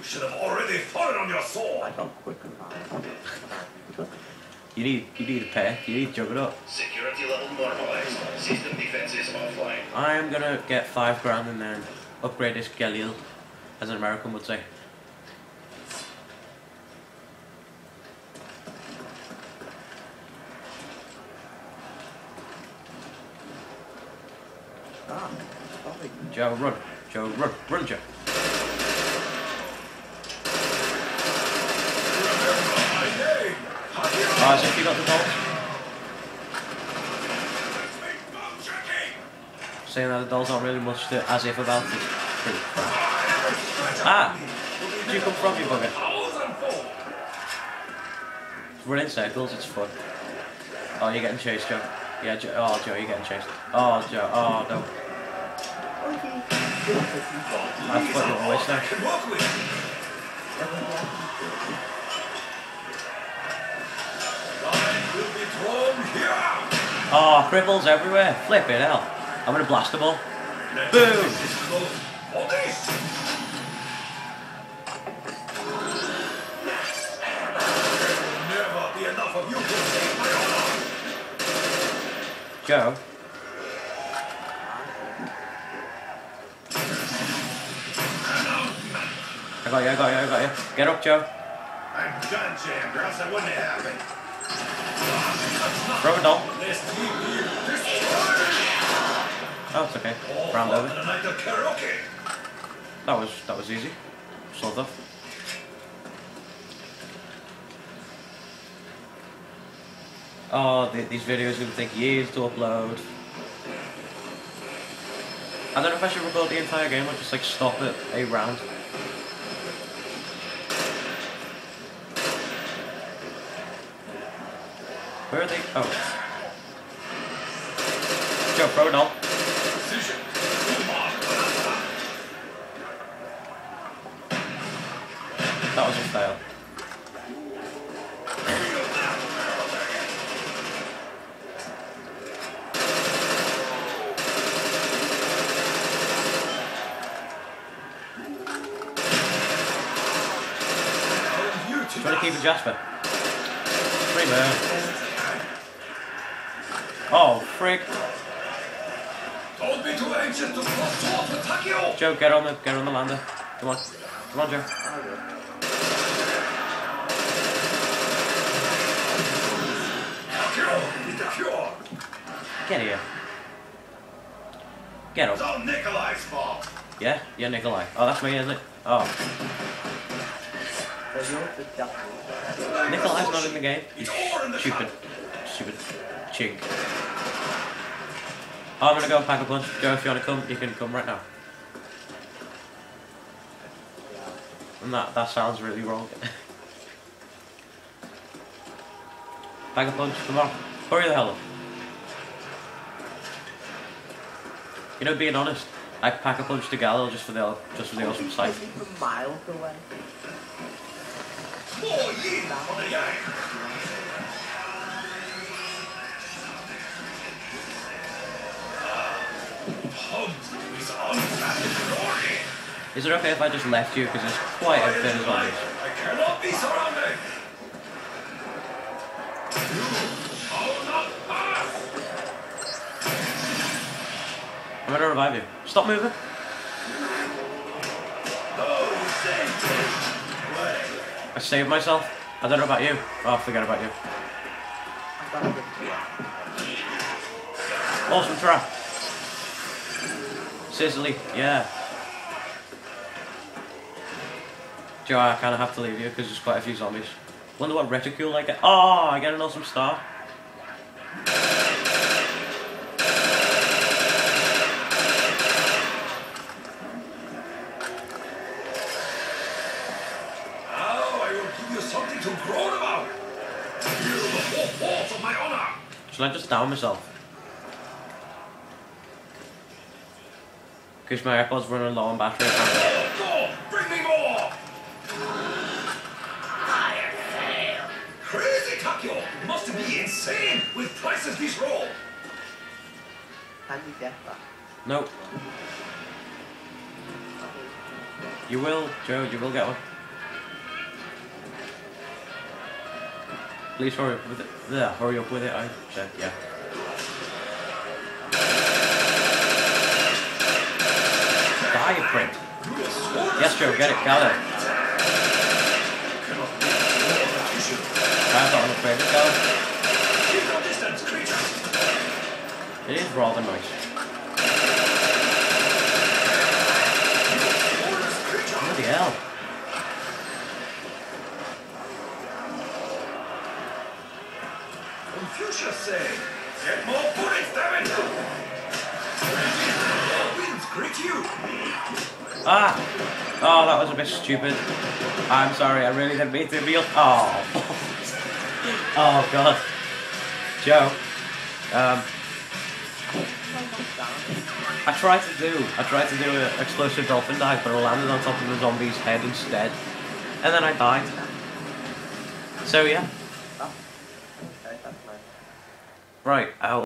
should have already fallen on your sword. I got quicker. You need a pair. You need to juggle it up. Security level normalized. System defenses offline. I am gonna get 5 grand and then upgrade this Galil, as an American would say. Joe, run. Joe, run. Run, Joe. Oh, as if you got the dolls. Saying that the dolls aren't really much to as if about this. Ah! Where did you come from, you bugger? Run in circles, it's fun. Oh, you're getting chased, Joe. Yeah, Joe. Oh, Joe, you're getting chased. Oh, Joe. Oh, no. That's what you're always there. Oh, cripples everywhere. Flip it hell. I'm gonna blast them all. Boom! Joe. I got you. Get up, Joe. I'm done, Jam, or else that wouldn't happen. Throw a doll. Oh, it's okay. Round over. That was easy. Sort of. Oh, these videos are gonna take years to upload. I don't know if I should record the entire game or just like stop at a round. Where are they? Oh. Joe, throw it all. That was a fail. Trying to keep it, Jasper. Freeman. Oh, frick. Don't be too anxious to cross to attack you. Joe, get on the lander. Come on, Joe. Get here. Get up. It's all Nikolai's fault. Yeah, Nikolai. Oh, that's me, isn't it? Oh. Nikolai's not in the game. Stupid chink. Oh, I'm gonna go and pack a punch. Joe, if you wanna come, you can come right now. And that sounds really wrong. Pack a punch, come on. Hurry the hell up. You know, being honest, I pack a punch to Galil just for the awesome sight. Miles away. Is it okay if I just left you because there's quite a bit of zombies? I cannot be surrounded. I'm gonna revive you. Stop moving. I saved myself. I don't know about you. Oh, forget about you. Awesome trap. Sizzly, yeah. Joe, I kind of have to leave you because there's quite a few zombies. Wonder what reticule I get. Oh, I get an awesome star. Should I just down myself? Because my AirPods running low on battery. Bring me more! Crazy Takio! You must be insane with prices this roll! How do you get that? Nope. You will, Joe, you will get one. Please hurry up with it. There, hurry up with it, I said, yeah. Die, print. Yes, Joe, get it, got it. I'm not afraid to go. Keep your distance, creature. It is rather nice. Bloody hell. Confucius say, get more bullets, damn it! Winds greet you. Ah! Oh, that was a bit stupid. I'm sorry, I really didn't mean to be up. Oh. Oh, God. Joe. I tried to do an explosive dolphin dive, but I landed on top of the zombie's head instead. And then I died. So, yeah. Oh. Okay, that's nice. Right, out.